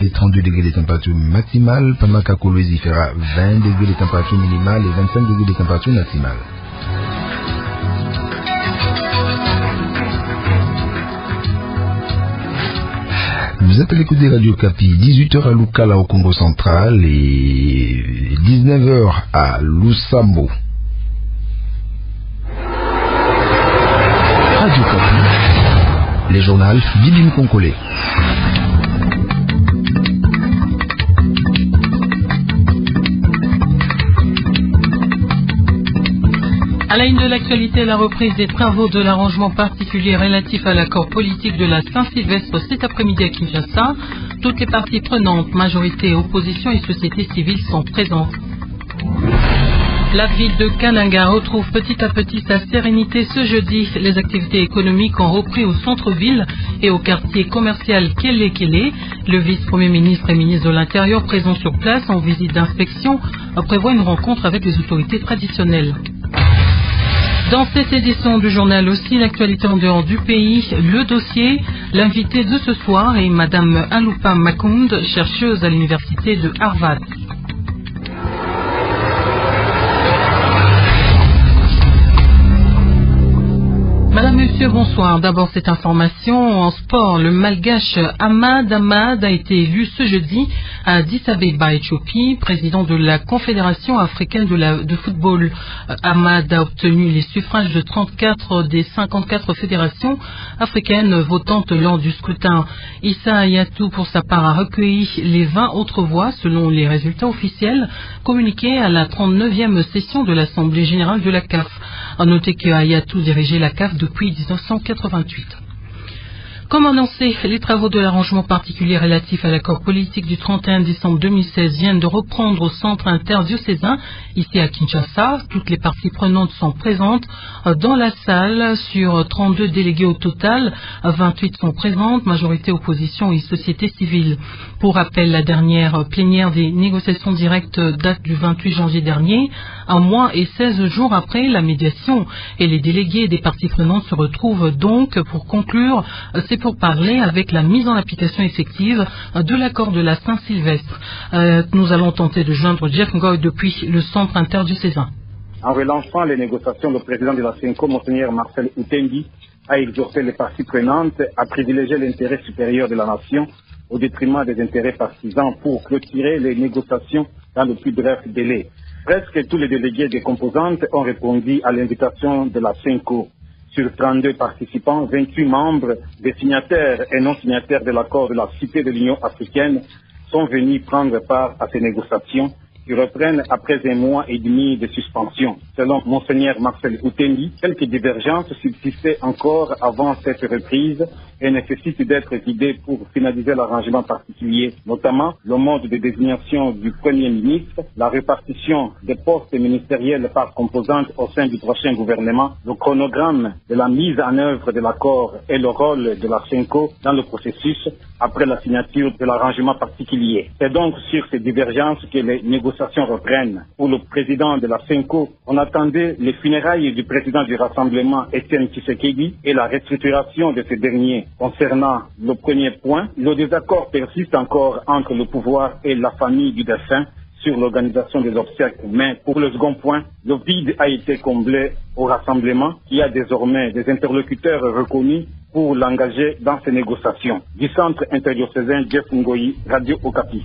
Les 32 degrés de température maximale, Pamaka Kolwezi fera 20 degrés de température minimale et 25 degrés de température maximale. Vous êtes à l'écoute des Radio Kapi, 18h à Lukala au Congo central et 19h à Lussambo. Radio Kapi, les journaux Bidim Konkole. À la une de l'actualité, la reprise des travaux de l'arrangement particulier relatif à l'accord politique de la Saint-Sylvestre cet après-midi à Kinshasa. Toutes les parties prenantes, majorité, opposition et société civile sont présentes. La ville de Kananga retrouve petit à petit sa sérénité ce jeudi. Les activités économiques ont repris au centre-ville et au quartier commercial Kele-Kele. Le vice-premier ministre et ministre de l'Intérieur présents sur place en visite d'inspection prévoit une rencontre avec les autorités traditionnelles. Dans cette édition du journal aussi, l'actualité en dehors du pays, le dossier, l'invité de ce soir est Madame Alupa Makound, chercheuse à l'université de Harvard. Madame, Monsieur, bonsoir. D'abord cette information en sport. Le malgache Ahmad Ahmad a été élu ce jeudi à Addis Abeba, Éthiopie, président de la Confédération africaine de football. Ahmad a obtenu les suffrages de 34 des 54 fédérations africaines votantes lors du scrutin. Issa Hayatou, pour sa part, a recueilli les 20 autres voix selon les résultats officiels communiqués à la 39e session de l'Assemblée générale de la CAF. À noter que Hayatou dirigeait la CAF depuis 1988. Comme annoncé, les travaux de l'arrangement particulier relatif à l'accord politique du 31 décembre 2016 viennent de reprendre au centre interdiocésain, ici à Kinshasa. Toutes les parties prenantes sont présentes dans la salle. Sur 32 délégués au total, 28 sont présentes, majorité opposition et société civile. Pour rappel, la dernière plénière des négociations directes date du 28 janvier dernier. Un mois et 16 jours après la médiation, et les délégués des parties prenantes se retrouvent donc pour conclure pour parler avec la mise en application effective de l'accord de la Saint-Sylvestre. Nous allons tenter de joindre Jeff Ngoy depuis le centre interdiocésain. En relançant les négociations, le président de la CENCO, Monseigneur Marcel Outendi, a exhorté les parties prenantes à privilégier l'intérêt supérieur de la nation au détriment des intérêts partisans pour clôturer les négociations dans le plus bref délai. Presque tous les délégués des composantes ont répondu à l'invitation de la CENCO. Sur 32 participants, 28 membres des signataires et non signataires de l'accord de la Cité de l'Union africaine sont venus prendre part à ces négociations qui reprennent après un mois et demi de suspension. Selon Monseigneur Marcel Outendi, quelques divergences subsistaient encore avant cette reprise et nécessitent d'être vidées pour finaliser l'arrangement particulier, notamment le mode de désignation du Premier ministre, la répartition des postes ministériels par composante au sein du prochain gouvernement, le chronogramme de la mise en œuvre de l'accord et le rôle de la CENCO dans le processus après la signature de l'arrangement particulier. C'est donc sur ces divergences que les négociations reprennent. Pour le président de la CENCO, on attendait les funérailles du président du Rassemblement, Étienne Tshisekedi, et la restructuration de ce dernier. Concernant le premier point, le désaccord persiste encore entre le pouvoir et la famille du défunt sur l'organisation des obsèques. Mais pour le second point, le vide a été comblé au Rassemblement, qui a désormais des interlocuteurs reconnus pour l'engager dans ces négociations. Du centre interdiocésain Jeff Ngoyi, Radio Okapi.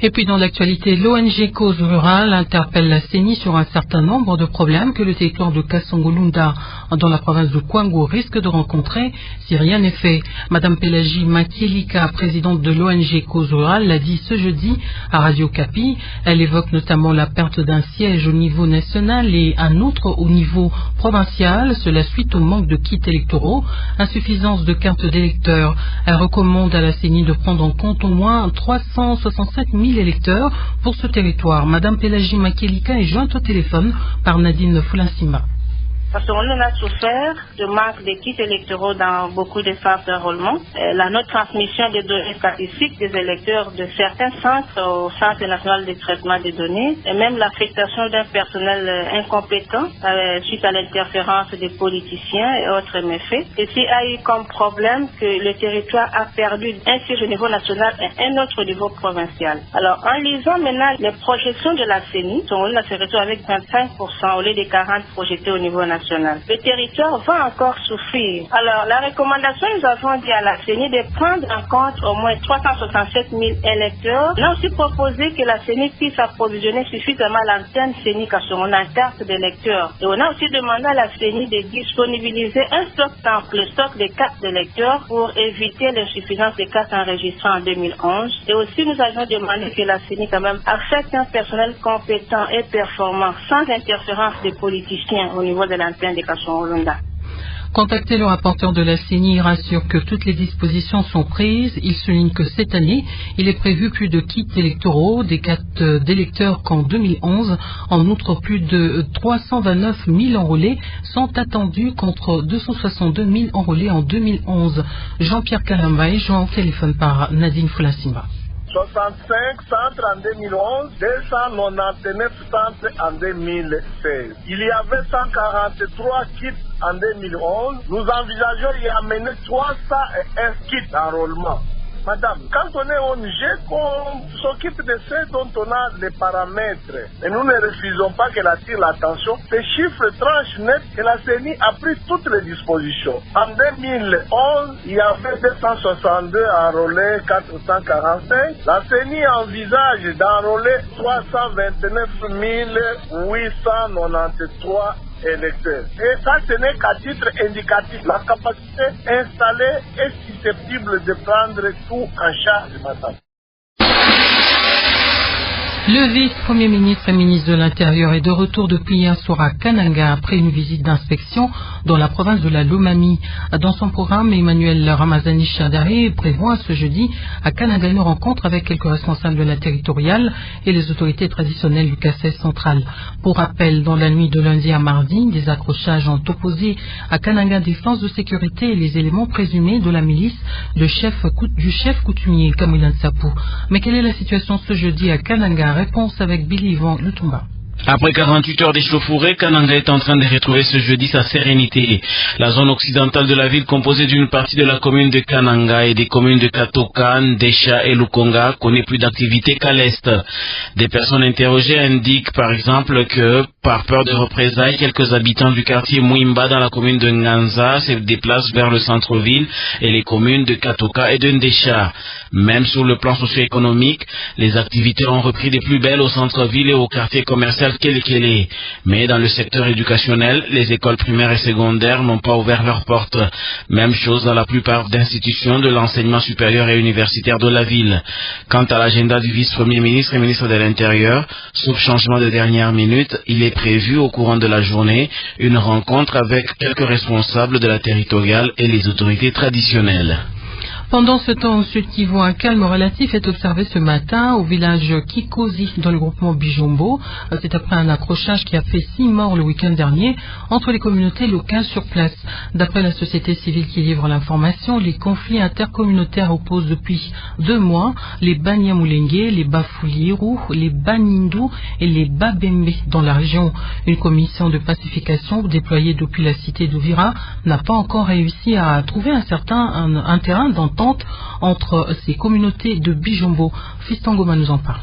Et puis dans l'actualité, l'ONG Cause Rurale interpelle la CENI sur un certain nombre de problèmes que le territoire de Kasongolunda dans la province de Kwango risque de rencontrer si rien n'est fait. Madame Pélagie Makielika, présidente de l'ONG Cause Rurale, l'a dit ce jeudi à Radio Kapi. Elle évoque notamment la perte d'un siège au niveau national et un autre au niveau provincial, cela suite au manque de kits électoraux, insuffisance de cartes d'électeurs. Elle recommande à la CENI de prendre en compte au moins 367 000 électeurs pour ce territoire. Madame Pélagie Makielika est jointe au téléphone par Nadine Foulansima. parce qu'on a souffert de manque de kits électoraux dans beaucoup de centres d'enrôlement. La non-transmission des données statistiques des électeurs de certains centres au Centre national de traitement des données, et même l'affectation d'un personnel incompétent suite à l'interférence des politiciens et autres méfaits. Ceci a eu comme problème que le territoire a perdu un siège au niveau national et un autre au niveau provincial. Alors, en lisant maintenant les projections de la CENI, on se retrouve avec 25% au lieu des 40 projetés au niveau national. Le territoire va encore souffrir. Alors, la recommandation, nous avons dit à la CENI de prendre en compte au moins 367 000 électeurs. On a aussi proposé que la CENI puisse approvisionner suffisamment l'antenne CENI Kasongo en carte d'électeurs. Et on a aussi demandé à la CENI de disponibiliser un stock ample, le stock de cartes d'électeurs pour éviter l'insuffisance des cartes enregistrées en 2011. Et aussi, nous avons demandé que la CENI quand même affecte un personnel compétent et performant sans interférence des politiciens au niveau de l'antenne de Kasongo-Lunda. Contacté, le rapporteur de la CENI rassure que toutes les dispositions sont prises. Il souligne que cette année, il est prévu plus de kits électoraux, des cartes d'électeurs qu'en 2011. En outre, plus de 329 000 enrôlés sont attendus contre 262 000 enrôlés en 2011. Jean-Pierre Kalamba est joint au téléphone par Nadine Foulasimba. 65 centres en 2011, 299 centres en 2016. Il y avait 143 kits en 2011. Nous envisageons d'y amener 301 kits d'enrôlement. Madame, quand on est ONG, on s'occupe de ce dont on a les paramètres. Et nous ne refusons pas qu'elle attire l'attention. Ces chiffres tranchent net que la CENI a pris toutes les dispositions. En 2011, il y avait 262 enrôlés, 445. La CENI envisage d'enrôler 329 893 électeurs. Et ça, ce n'est qu'à titre indicatif. La capacité installée est susceptible de prendre tout en charge, madame. Le vice-premier ministre et ministre de l'Intérieur est de retour depuis hier soir à Kananga après une visite d'inspection dans la province de la Lomami. Dans son programme, Emmanuel Ramazani Chadari prévoit ce jeudi à Kananga une rencontre avec quelques responsables de la territoriale et les autorités traditionnelles du Kassai central. Pour rappel, dans la nuit de lundi à mardi, des accrochages ont opposé à Kananga des forces de sécurité et les éléments présumés de la milice du chef coutumier Kamoulan Sapou. Mais quelle est la situation ce jeudi à Kananga? Réponse avec Billy Yvan Lutumba. Après 48 heures d'échauffourée, Kananga est en train de retrouver ce jeudi sa sérénité. La zone occidentale de la ville, composée d'une partie de la commune de Kananga et des communes de Katoka, Ndesha et Lukonga, connaît plus d'activité qu'à l'est. Des personnes interrogées indiquent par exemple que, par peur de représailles, quelques habitants du quartier Mouimba dans la commune de Nganza se déplacent vers le centre-ville et les communes de Katoka et de Ndesha. Même sur le plan socio-économique, les activités ont repris des plus belles au centre-ville et au quartier commercial Kelekele. Mais dans le secteur éducationnel, les écoles primaires et secondaires n'ont pas ouvert leurs portes. Même chose dans la plupart d'institutions de l'enseignement supérieur et universitaire de la ville. Quant à l'agenda du vice-premier ministre et ministre de l'Intérieur, sauf changement de dernière minute, il est prévu au courant de la journée une rencontre avec quelques responsables de la territoriale et les autorités traditionnelles. Pendant ce temps, au Sud Kivu, un calme relatif est observé ce matin au village Kikozi dans le groupement Bijombo. C'est après un accrochage qui a fait 6 morts le week-end dernier entre les communautés locales sur place. D'après la société civile qui livre l'information, les conflits intercommunautaires opposent depuis 2 mois les Banyamulenge, les Bafuliru, les Banindu et les Babembe dans la région. Une commission de pacification déployée depuis la cité d'Ouvira n'a pas encore réussi à trouver un terrain d'entente entre ces communautés de Bijombo. Fiston Goma nous en parle.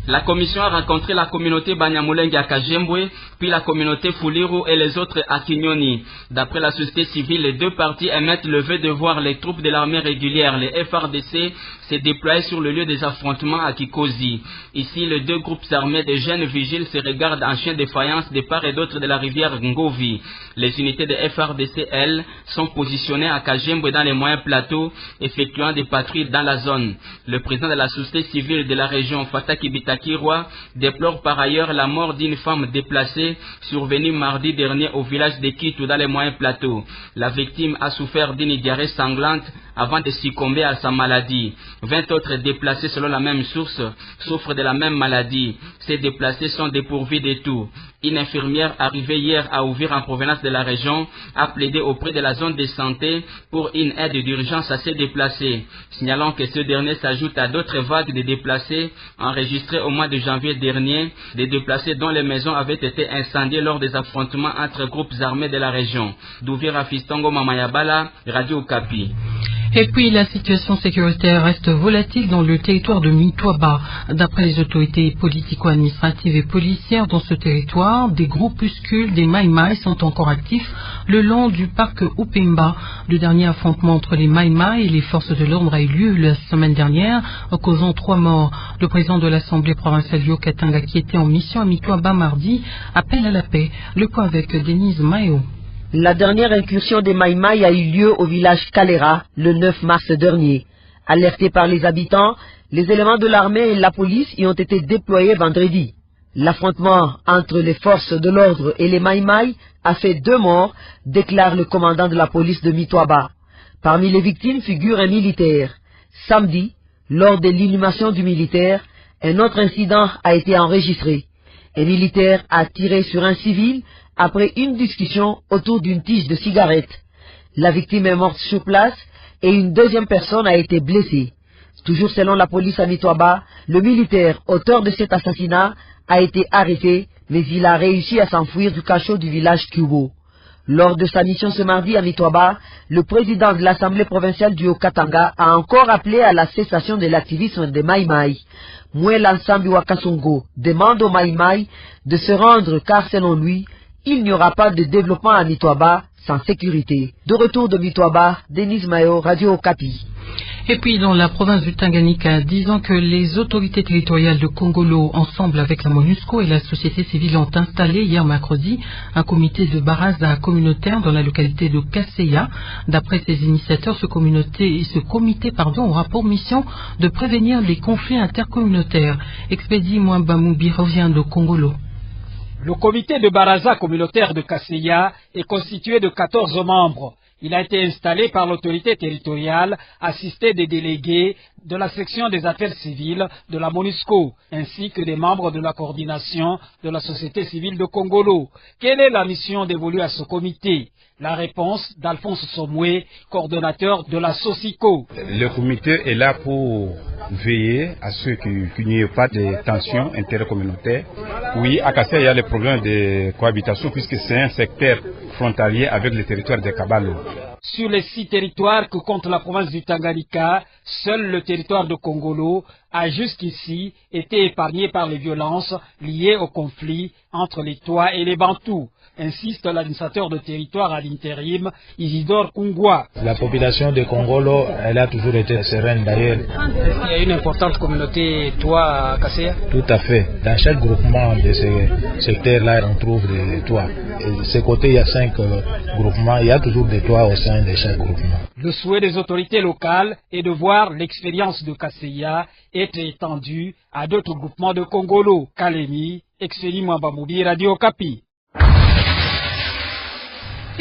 La commission a rencontré la communauté Banyamulenge à Kajembwe, puis la communauté Fuliru et les autres à Kinyoni. D'après la société civile, les deux parties émettent le vœu de voir les troupes de l'armée régulière, les FRDC, se déployer sur le lieu des affrontements à Kikozi. Ici, les deux groupes armés de jeunes vigiles se regardent en chien de faïence de part et d'autre de la rivière Ngovi. Les unités de FRDC, elles, sont positionnées à Kajembwe dans les moyens plateaux, effectuant des patrouilles dans la zone. Le président de la société civile de la région, Fataki Bitaki, Kirwa déplore par ailleurs la mort d'une femme déplacée survenue mardi dernier au village de Kitu dans les moyens plateaux. La victime a souffert d'une diarrhée sanglante avant de succomber à sa maladie. 20 autres déplacés selon la même source souffrent de la même maladie. Ces déplacés sont dépourvus de tout. Une infirmière arrivée hier à Uvira en provenance de la région a plaidé auprès de la zone de santé pour une aide d'urgence à ces déplacés, signalant que ce dernier s'ajoute à d'autres vagues de déplacés enregistrées au mois de janvier dernier, des déplacés dont les maisons avaient été incendiées lors des affrontements entre groupes armés de la région. D'Uvira Fistongo Mamayabala, Radio Okapi. Et puis la situation sécuritaire reste volatile dans le territoire de Mitwaba. D'après les autorités politico-administratives et policières dans ce territoire, des groupuscules des Maïmaï sont encore actifs le long du parc Upemba. Le dernier affrontement entre les Maïmaï et les forces de l'ordre a eu lieu la semaine dernière, causant 3 morts. Le président de l'Assemblée provinciale Yo Katanga, qui était en mission à Mitwaba mardi, appelle à la paix. Le point avec Denise Mayo. La dernière incursion des Maïmaï a eu lieu au village Kalera le 9 mars dernier. Alertés par les habitants, les éléments de l'armée et la police y ont été déployés vendredi. L'affrontement entre les forces de l'ordre et les Maïmaï a fait 2 morts, déclare le commandant de la police de Mitwaba. Parmi les victimes figure un militaire. Samedi, lors de l'inhumation du militaire, un autre incident a été enregistré. Un militaire a tiré sur un civil après une discussion autour d'une tige de cigarette. La victime est morte sur place et une deuxième personne a été blessée. Toujours selon la police à Mitwaba, le militaire auteur de cet assassinat a été arrêté, mais il a réussi à s'enfuir du cachot du village Kubo. Lors de sa mission ce mardi à Mitwaba, le président de l'Assemblée provinciale du Haut-Katanga a encore appelé à la cessation de l'activisme des Maïmaï. Mouel Nsambi Wakasongo demande aux Maïmaï de se rendre car selon lui, il n'y aura pas de développement à Mitwaba sans sécurité. De retour de Mitwaba, Denise Mayo, Radio Okapi. Et puis dans la province du Tanganyika, disant que les autorités territoriales de Congolo, ensemble avec la MONUSCO et la société civile, ont installé hier mercredi un comité de baraza communautaire dans la localité de Kaseya. D'après ses initiateurs, ce comité aura pour mission de prévenir les conflits intercommunautaires. Expédie Mwambamoubi revient de Congolo. Le comité de baraza communautaire de Kaseya est constitué de 14 membres. Il a été installé par l'autorité territoriale, assisté des délégués de la section des affaires civiles de la MONUSCO, ainsi que des membres de la coordination de la société civile de Congolo. Quelle est la mission dévolue à ce comité? La réponse d'Alphonse Somoué, coordonnateur de la SOSICO. Le comité est là pour veiller à ce qu'il n'y ait pas de tensions intercommunautaires. Oui, à Kassé, il y a le problème de cohabitation puisque c'est un secteur frontalier avec le territoire de Kabalo. Sur les 6 territoires que compte la province du Tanganyika, seul le territoire de Congolo a jusqu'ici été épargné par les violences liées au conflit entre les Tois et les Bantous, insiste l'administrateur de territoire à l'intérim, Isidore Kungwa. La population de Congolo, elle a toujours été sereine d'ailleurs. Il y a une importante communauté Tois à Kassé. Tout à fait. Dans chaque groupement de ce secteur-là, on trouve des Tois. Et de ce côté, il y a 5 groupements, il y a toujours des Tois au sein de chaque groupement. Le souhait des autorités locales est de voir l'expérience de Kaseya être étendue à d'autres groupements de Congolo. Kalemi, Expédie Mwambamoubi, Radio Okapi.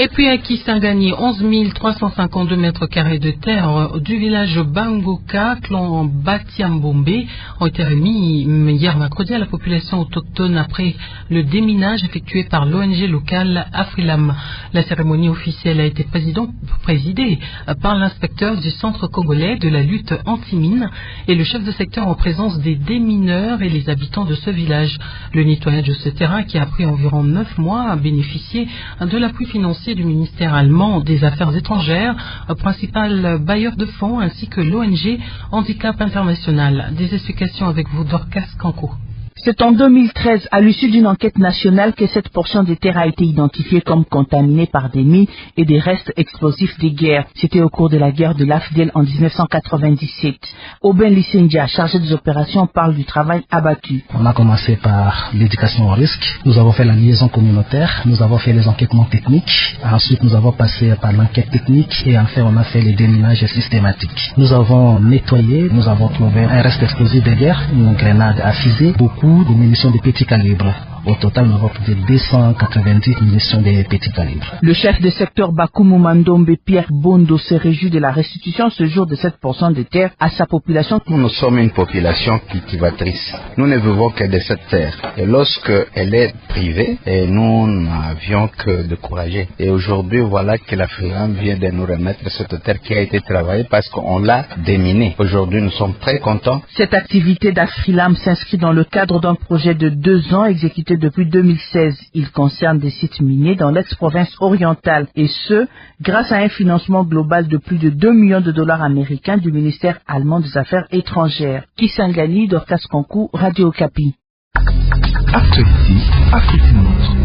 Et puis à Kisangani, 11 352 mètres carrés de terre du village Bangoka, clan Batiambombe, ont été remis hier mercredi à la population autochtone après le déminage effectué par l'ONG locale Afrilam. La cérémonie officielle a été présidée par l'inspecteur du Centre congolais de la lutte anti-mine et le chef de secteur en présence des démineurs et les habitants de ce village. Le nettoyage de ce terrain, qui a pris environ 9 mois, a bénéficié de l'appui financier du ministère allemand des Affaires étrangères, principal bailleur de fonds, ainsi que l'ONG Handicap International. Des explications avec vous, Dorcas Kanko. C'est en 2013, à l'issue d'une enquête nationale, que cette portion de terre a été identifiée comme contaminée par des mines et des restes explosifs des guerres. C'était au cours de la guerre de l'AFDEL en 1997. Aubin Lissendia, chargé des opérations, parle du travail abattu. On a commencé par l'éducation au risque. Nous avons fait la liaison communautaire. Nous avons fait les enquêtements techniques. Ensuite, nous avons passé par l'enquête technique et enfin, on a fait les déminages systématiques. Nous avons nettoyé. Nous avons trouvé un reste explosif de guerre, une grenade à fusée, beaucoup de munitions de petit calibre. Au total, nous avons trouvé 290 munitions de petit calibre. Le chef de secteur Bakumu Mandombe, Pierre Bondo, se réjouit de la restitution ce jour de 7% de terre à sa population. Nous sommes une population cultivatrice. Nous ne vivons que de cette terre. Et lorsque elle est privée, nous n'avions que découragé. Et aujourd'hui, voilà que la FRILAM vient de nous remettre cette terre qui a été travaillée parce qu'on l'a déminée. Aujourd'hui, nous sommes très contents. Cette activité d'AFRILAM s'inscrit dans le cadre d'un projet de 2 ans exécuté depuis 2016. Il concerne des sites miniers dans l'ex-province orientale et ce, grâce à un financement global de plus de 2 millions de dollars américains du ministère allemand des Affaires étrangères. Kisangani, Dorcas Konkou, Radio Okapi. Actualité, Afrique Nord.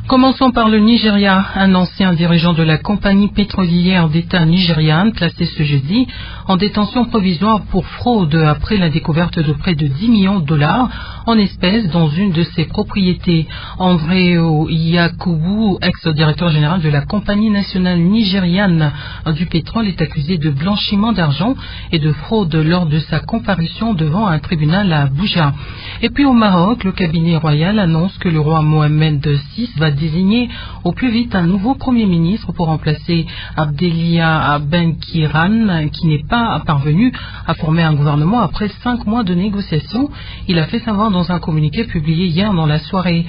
Commençons par le Nigeria. Un ancien dirigeant de la compagnie pétrolière d'État nigériane placé ce jeudi en détention provisoire pour fraude après la découverte de près de 10 millions de dollars en espèces dans une de ses propriétés. André Yakubu, ex-directeur général de la compagnie nationale nigériane du pétrole, est accusé de blanchiment d'argent et de fraude lors de sa comparution devant un tribunal à Abuja. Et puis au Maroc, le cabinet royal annonce que le roi Mohamed VI va désigner au plus vite un nouveau Premier ministre pour remplacer Abdelia Ben-Kiran, qui n'est pas parvenu à former un gouvernement après 5 mois de négociations. Il a fait savoir dans un communiqué publié hier dans la soirée.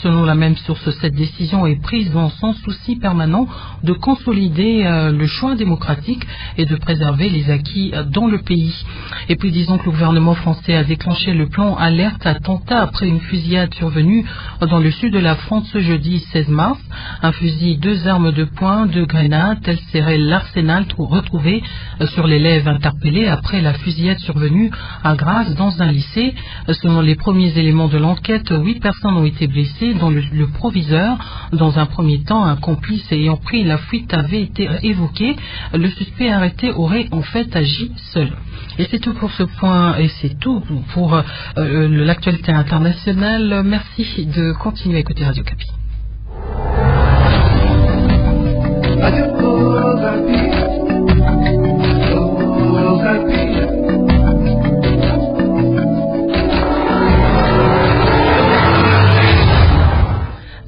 Selon la même source, cette décision est prise dans son souci permanent de consolider le choix démocratique et de préserver les acquis dans le pays. Et puis disons que le gouvernement français a déclenché le plan alerte attentat après une fusillade survenue dans le sud de la France ce jeudi 16 mars. Un fusil, 2 armes de poing, 2 grenades, tel serait l'arsenal retrouvé sur l'élève interpellé après la fusillade survenue à Grasse dans un lycée. Selon les premiers éléments de l'enquête, 8 personnes ont été blessées, dont le proviseur. Dans un premier temps, un complice ayant pris la fuite avait été évoqué. Le suspect arrêté aurait en fait agi seul. Et c'est tout pour ce point, et c'est tout pour l'actualité internationale. Merci de continuer à écouter Radio Okapi.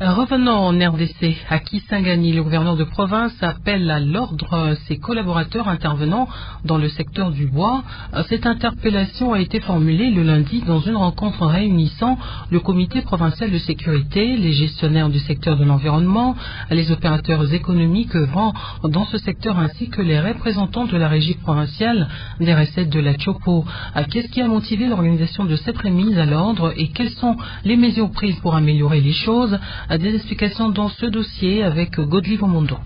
Revenons en RDC. À Kisangani, le gouverneur de province appelle à l'ordre ses collaborateurs intervenant dans le secteur du bois. Cette interpellation a été formulée le lundi dans une rencontre réunissant le comité provincial de sécurité, les gestionnaires du secteur de l'environnement, les opérateurs économiques œuvrant dans ce secteur ainsi que les représentants de la régie provinciale des recettes de la Chopo. Qu'est-ce qui a motivé l'organisation de cette remise à l'ordre et quelles sont les mesures prises pour améliorer les choses? Des explications dans ce dossier avec Godlive Omondo.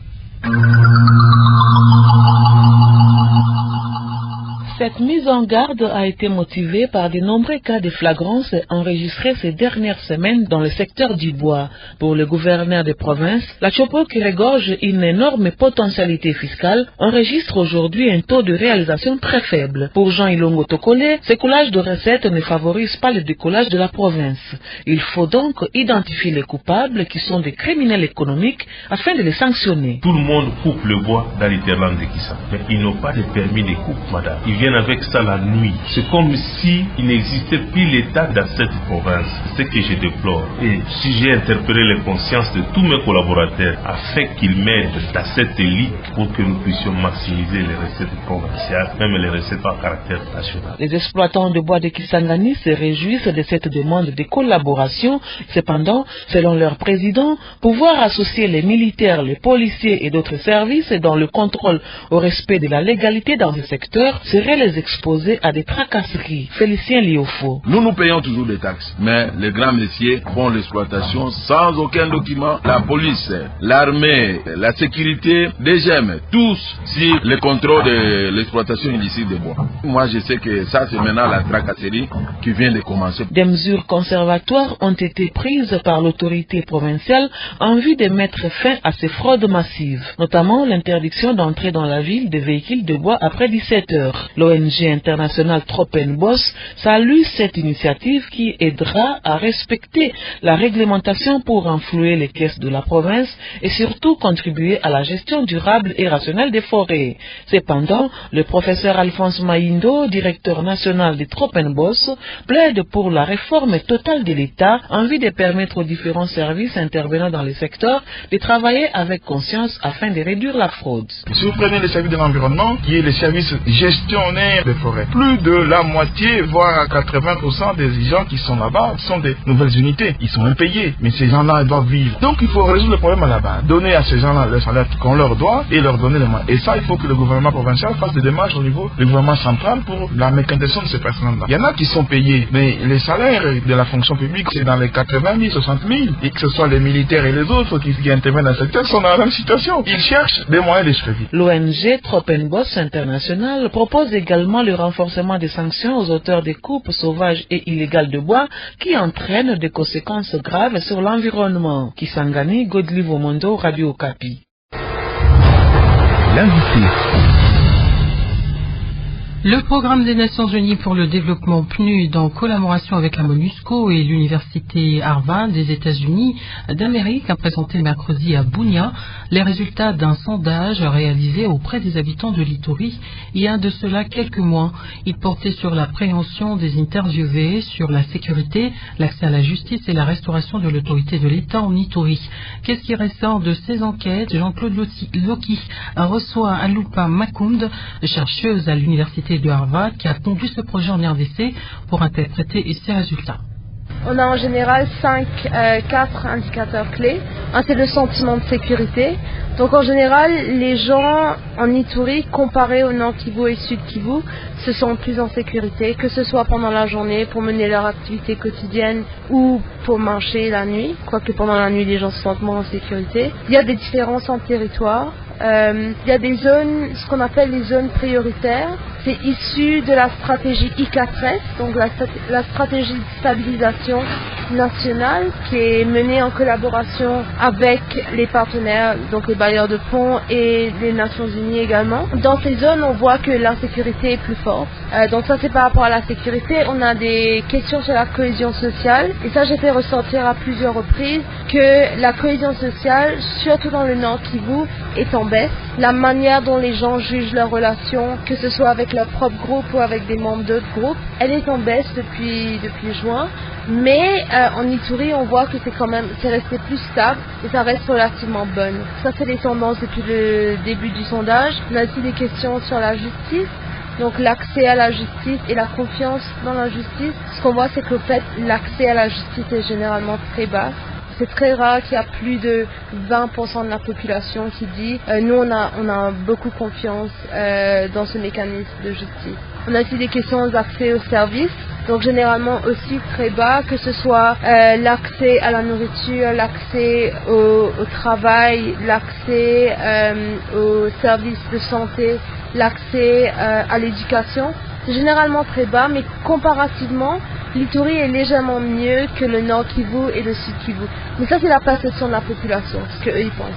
Cette mise en garde a été motivée par de nombreux cas de flagrance enregistrés ces dernières semaines dans le secteur du bois. Pour le gouverneur de province, la Chopo, qui regorge une énorme potentialité fiscale, enregistre aujourd'hui un taux de réalisation très faible. Pour Jean Ilongo Tokole, ce coulage de recettes ne favorise pas le décollage de la province. Il faut donc identifier les coupables qui sont des criminels économiques afin de les sanctionner. Tout le monde coupe le bois dans les terres de Kissa, mais ils n'ont pas de permis de coupe, madame. Ils viennent avec ça la nuit. C'est comme si il n'existait plus l'État dans cette province. C'est ce que je déplore. Et si j'ai interpellé les consciences de tous mes collaborateurs afin qu'ils m'aident dans cette élite pour que nous puissions maximiser les recettes provinciales, même les recettes à caractère national. Les exploitants de bois de Kisangani se réjouissent de cette demande de collaboration. Cependant, selon leur président, pouvoir associer les militaires, les policiers et d'autres services dans le contrôle au respect de la légalité dans ce secteur serait les exposer à des tracasseries. Félicien Liofo. Nous payons toujours des taxes, mais les grands messieurs font l'exploitation sans aucun document. La police, l'armée, la sécurité, des GEM, tous sur le contrôle de l'exploitation illicite des bois. Moi, je sais que ça, c'est maintenant la tracasserie qui vient de commencer. Des mesures conservatoires ont été prises par l'autorité provinciale en vue de mettre fin à ces fraudes massives, notamment l'interdiction d'entrer dans la ville des véhicules de bois après 17 heures. L'ONG internationale Tropenbos salue cette initiative qui aidera à respecter la réglementation pour renflouer les caisses de la province et surtout contribuer à la gestion durable et rationnelle des forêts. Cependant, le professeur Alphonse Maïndo, directeur national de Tropenbos, plaide pour la réforme totale de l'État en vue de permettre aux différents services intervenant dans le secteur de travailler avec conscience afin de réduire la fraude. Si vous prenez les services de l'environnement, qui est les services gestionnaires des forêts, plus de la moitié, voire à 80% des gens qui sont là-bas sont des nouvelles unités. Ils sont impayés, mais ces gens-là doivent vivre. Donc il faut résoudre le problème là-bas, donner à ces gens-là le salaire qu'on leur doit et leur donner les moyens. Et ça, il faut que le gouvernement provincial fasse des démarches au niveau du gouvernement central pour la mécanisation de ces personnes-là. Il y en a qui sont payés, mais les salaires de la fonction publique, c'est dans les 80 000, 60 000. Et que ce soit les militaires et les autres qui interviennent dans le secteur sont dans la même situation. Ils cherchent des moyens de survie. L'ONG Tropenbos International propose également le renforcement des sanctions aux auteurs des coupes sauvages et illégales de bois qui entraînent des conséquences graves sur l'environnement. Kisangani, Godlivo Mondo, Radio Okapi. L'invité. Le programme des Nations Unies pour le développement PNUD en collaboration avec la MONUSCO et l'université Harvard des États-Unis d'Amérique a présenté mercredi à Bunia les résultats d'un sondage réalisé auprès des habitants de l'Ituri il y a de cela quelques mois. Il portait sur la préhension des interviewés, sur la sécurité, l'accès à la justice et la restauration de l'autorité de l'État en Ituri. Qu'est-ce qui ressort de ces enquêtes? Jean-Claude Loki reçoit Alupa Makound, chercheuse à l'université de Harvard, qui a conduit ce projet en RDC pour interpréter ces résultats. On a en général 4 indicateurs clés. Un, c'est le sentiment de sécurité. Donc en général, les gens en Ituri, comparés au Nord Kivu et Sud Kivu, se sentent plus en sécurité, que ce soit pendant la journée pour mener leur activité quotidienne ou pour marcher la nuit. Quoique pendant la nuit, les gens se sentent moins en sécurité. Il y a des différences en territoire. Il y a des zones, ce qu'on appelle les zones prioritaires. C'est issu de la stratégie I4S, donc la stratégie de stabilisation nationale qui est menée en collaboration avec les partenaires, donc les bailleurs de fonds et les Nations Unies également. Dans ces zones, on voit que l'insécurité est plus forte. Donc ça, c'est par rapport à la sécurité. On a des questions sur la cohésion sociale. Et ça, j'ai fait ressortir à plusieurs reprises que la cohésion sociale, surtout dans le Nord Kivu, est en baisse. La manière dont les gens jugent leurs relations, que ce soit avec leur propre groupe ou avec des membres d'autres groupes, elle est en baisse depuis juin. Mais en Ituri, on voit que c'est resté plus stable et ça reste relativement bonne. Ça, c'est les tendances depuis le début du sondage. On a aussi des questions sur la justice. Donc l'accès à la justice et la confiance dans la justice. Ce qu'on voit, c'est qu'au fait, l'accès à la justice est généralement très bas. C'est très rare qu'il y a plus de 20% de la population qui dit nous on a beaucoup confiance dans ce mécanisme de justice. On a aussi des questions d'accès aux services, donc généralement aussi très bas, que ce soit l'accès à la nourriture, l'accès au travail, l'accès aux services de santé, l'accès à l'éducation. C'est généralement très bas, mais comparativement, l'Ituri est légèrement mieux que le Nord Kivu et le Sud Kivu. Mais ça, c'est la perception de la population, ce qu'eux ils pensent.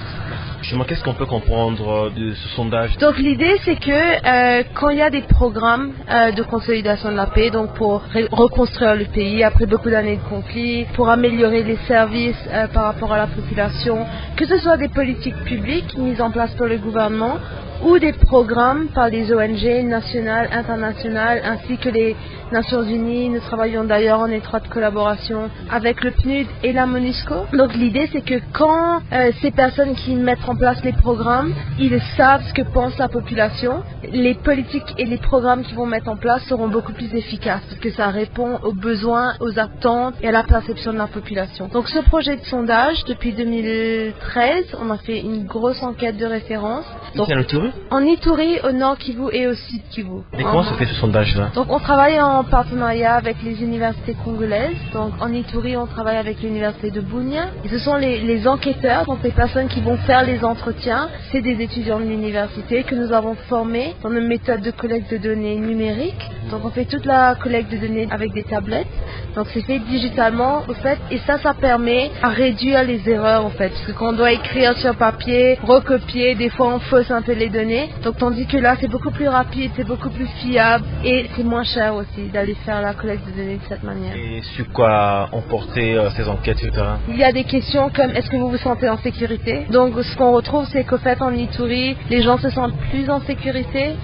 Justement, qu'est-ce qu'on peut comprendre de ce sondage? Donc l'idée, c'est que quand il y a des programmes de consolidation de la paix, donc pour reconstruire le pays après beaucoup d'années de conflits, pour améliorer les services par rapport à la population, que ce soit des politiques publiques mises en place par le gouvernement, ou des programmes par les ONG nationales, internationales, ainsi que les Nations Unies. Nous travaillons d'ailleurs en étroite collaboration avec le PNUD et la MONUSCO. Donc l'idée, c'est que quand ces personnes qui mettent en place les programmes, ils savent ce que pense la population, les politiques et les programmes qu'ils vont mettre en place seront beaucoup plus efficaces, parce que ça répond aux besoins, aux attentes et à la perception de la population. Donc ce projet de sondage, depuis 2013, on a fait une grosse enquête de référence. C'est à l'Ituri? En Ituri, au Nord Kivu et au Sud Kivu. Et comment se fait ce sondage-là? Donc on travaille en partenariat avec les universités congolaises. Donc en Ituri, on travaille avec l'université de Bunia. Et ce sont les enquêteurs, donc les personnes qui vont faire les entretiens. C'est des étudiants de l'université que nous avons formés dans une méthode de collecte de données numérique. Donc on fait toute la collecte de données avec des tablettes. Donc c'est fait digitalement au fait, et ça permet à réduire les erreurs en fait, parce que quand on doit écrire sur papier, recopier, des fois on fausse un peu les données. Donc tandis que là c'est beaucoup plus rapide, c'est beaucoup plus fiable et c'est moins cher aussi d'aller faire la collecte de données de cette manière. Et sur quoi ont porté ces enquêtes, etc. Il y a des questions comme est-ce que vous vous sentez en sécurité? Donc ce qu'on retrouve c'est qu'au fait en Ituri, les gens se sentent plus en sécurité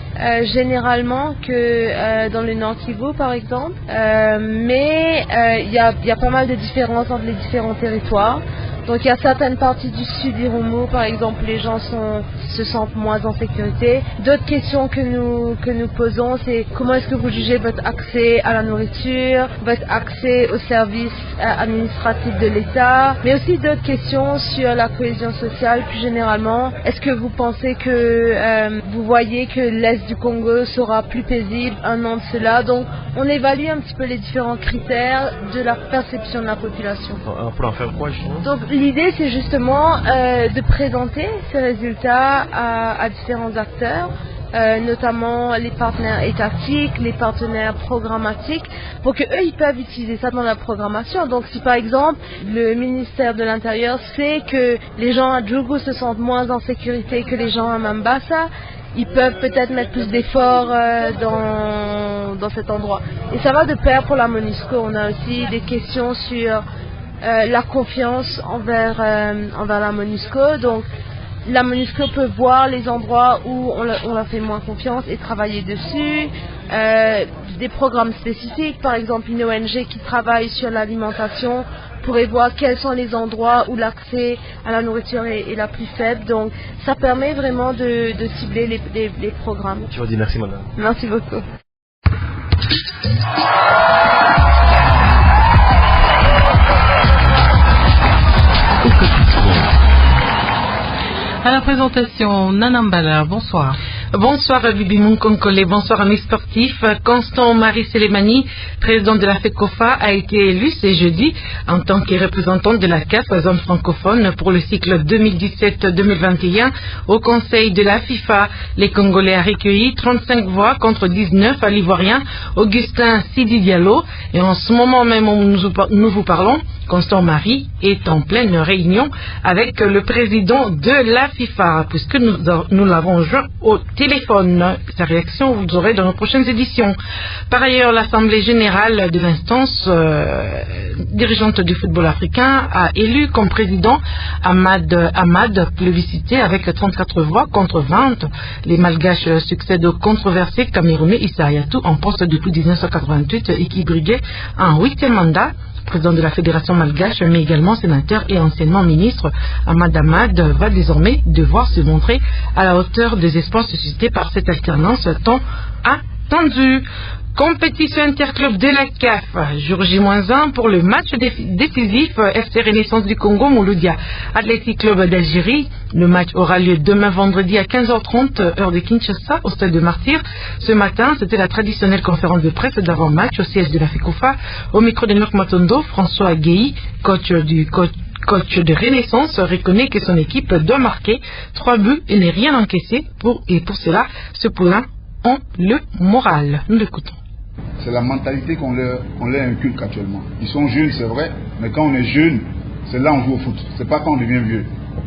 généralement que dans le Nord Kivu par exemple, mais il y a pas mal de différences entre les différents territoires. Donc il y a certaines parties du sud Irumu, par exemple, les gens se sentent moins en sécurité. D'autres questions que nous posons, c'est comment est-ce que vous jugez votre accès à la nourriture, votre accès aux services administratifs de l'État, mais aussi d'autres questions sur la cohésion sociale plus généralement. Est-ce que vous pensez que vous voyez que l'Est du Congo sera plus paisible un an de cela? Donc on évalue un petit peu les différents critères de la perception de la population. Pour en faire quoi justement? Donc l'idée c'est justement de présenter ces résultats à différents acteurs, notamment les partenaires étatiques, les partenaires programmatiques, pour que eux ils peuvent utiliser ça dans la programmation. Donc si par exemple le ministère de l'Intérieur sait que les gens à Djougou se sentent moins en sécurité que les gens à Mambasa, ils peuvent peut-être mettre plus d'efforts dans cet endroit. Et ça va de pair pour la MONUSCO. On a aussi des questions sur la confiance envers la MONUSCO. Donc la MONUSCO peut voir les endroits où on leur fait moins confiance et travailler dessus. Des programmes spécifiques, par exemple une ONG qui travaille sur l'alimentation pourrait voir quels sont les endroits où l'accès à la nourriture est la plus faible. Donc ça permet vraiment de cibler les programmes. Je vous dis merci madame. Merci beaucoup. À la présentation, Nanambala, bonsoir. Bonsoir Bibi Munkonkole, bonsoir amis sportifs. Constant Marie Selemani, président de la FECOFA, a été élu ce jeudi en tant que représentant de la CAF zone francophone pour le cycle 2017-2021 au Conseil de la FIFA. Les Congolais a recueilli 35 voix contre 19 à l'Ivoirien Augustin Sidi Diallo. Et en ce moment même où nous vous parlons, Constant Marie est en pleine réunion avec le président de la FIFA, puisque nous l'avons joint au téléphone. Sa réaction, vous aurez dans nos prochaines éditions. Par ailleurs, l'Assemblée générale de l'instance dirigeante du football africain a élu comme président Ahmad, plébiscité avec 34 voix contre 20. Les Malgaches succèdent au controversé Camerounais Issa Hayatou en poste depuis 1988 et qui briguait un 8e mandat. Président de la Fédération malgache, mais également sénateur et anciennement ministre, Ahmad va désormais devoir se montrer à la hauteur des espoirs suscités par cette alternance tant attendue. Compétition interclub de la CAF, jour J-1 pour le match décisif FC Renaissance du Congo Mouloudia Athletic Club d'Algérie. Le match aura lieu demain vendredi à 15h30 heure de Kinshasa au stade de Martyr. Ce matin, c'était la traditionnelle conférence de presse d'avant-match au siège de la FECOFA. Au micro de Noc Matondo, François Guéhi, coach de Renaissance, reconnaît que son équipe doit marquer 3 buts et n'est rien encaissé et pour cela, ce poulain ont le moral. Nous l'écoutons. C'est la mentalité qu'on leur inculque actuellement. Ils sont jeunes, c'est vrai, mais quand on est jeune, c'est là on joue au foot. C'est pas quand on devient vieux.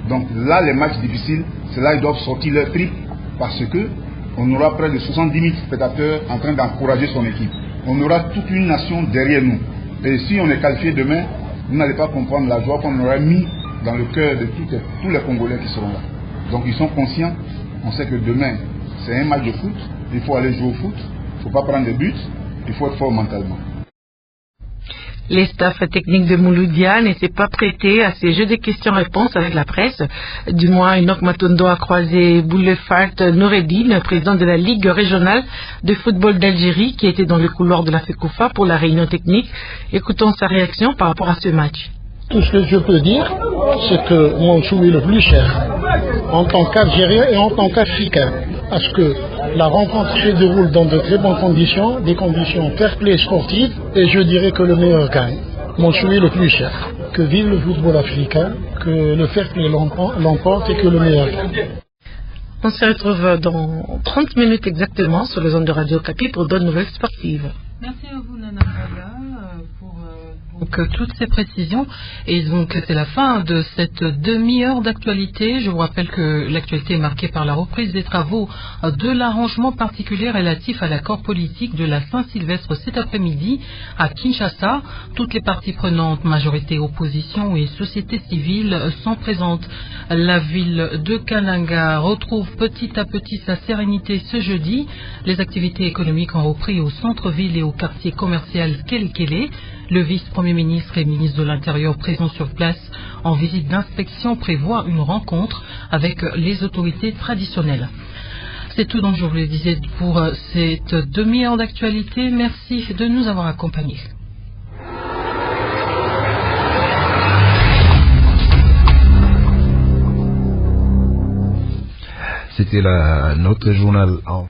Donc là, les matchs difficiles, c'est là ils doivent sortir leur trip parce que on aura près de 70 000 spectateurs en train d'encourager son équipe. On aura toute une nation derrière nous. Et si on est qualifié demain, vous n'allez pas comprendre la joie qu'on aura mis dans le cœur de tous les Congolais qui seront là. Donc ils sont conscients. On sait que demain, c'est un match de foot. Il faut aller jouer au foot. Il ne faut pas prendre des buts. Il faut être fort mentalement. Les staffs techniques de Mouloudia ne s'est pas prêté à ces jeux de questions-réponses avec la presse. Du moins, Enoch Matondo a croisé Boulefart Noureddine, président de la Ligue régionale de football d'Algérie, qui était dans le couloir de la FECOFA pour la réunion technique. Écoutons sa réaction par rapport à ce match. Tout ce que je peux dire, c'est que mon chou est le plus cher. en tant qu'Algérien et en tant qu'Africain. Parce que la rencontre se déroule dans de très bonnes conditions, des conditions fair-play sportives, et je dirais que le meilleur gagne. Mon souhait le plus cher. Que vive le football africain, que le fair-play l'emporte et que le meilleur gagne. On se retrouve dans 30 minutes exactement sur les ondes de Radio Kapi pour d'autres nouvelles sportives. Merci à vous, Nana Mbala, pour toutes ces précisions. Et donc, c'est la fin de cette demi-heure d'actualité. Je vous rappelle que l'actualité est marquée par la reprise des travaux de l'arrangement particulier relatif à l'accord politique de la Saint-Sylvestre cet après-midi à Kinshasa. Toutes les parties prenantes, majorité, opposition et société civile, sont présentes. La ville de Kananga retrouve petit à petit sa sérénité ce jeudi. Les activités économiques ont repris au centre-ville et au quartier commercial Kelekele. Le vice-premier ministre et ministre de l'Intérieur présents sur place en visite d'inspection prévoit une rencontre avec les autorités traditionnelles. C'est tout dont je vous le disais pour cette demi-heure d'actualité. Merci de nous avoir accompagnés. C'était notre journal en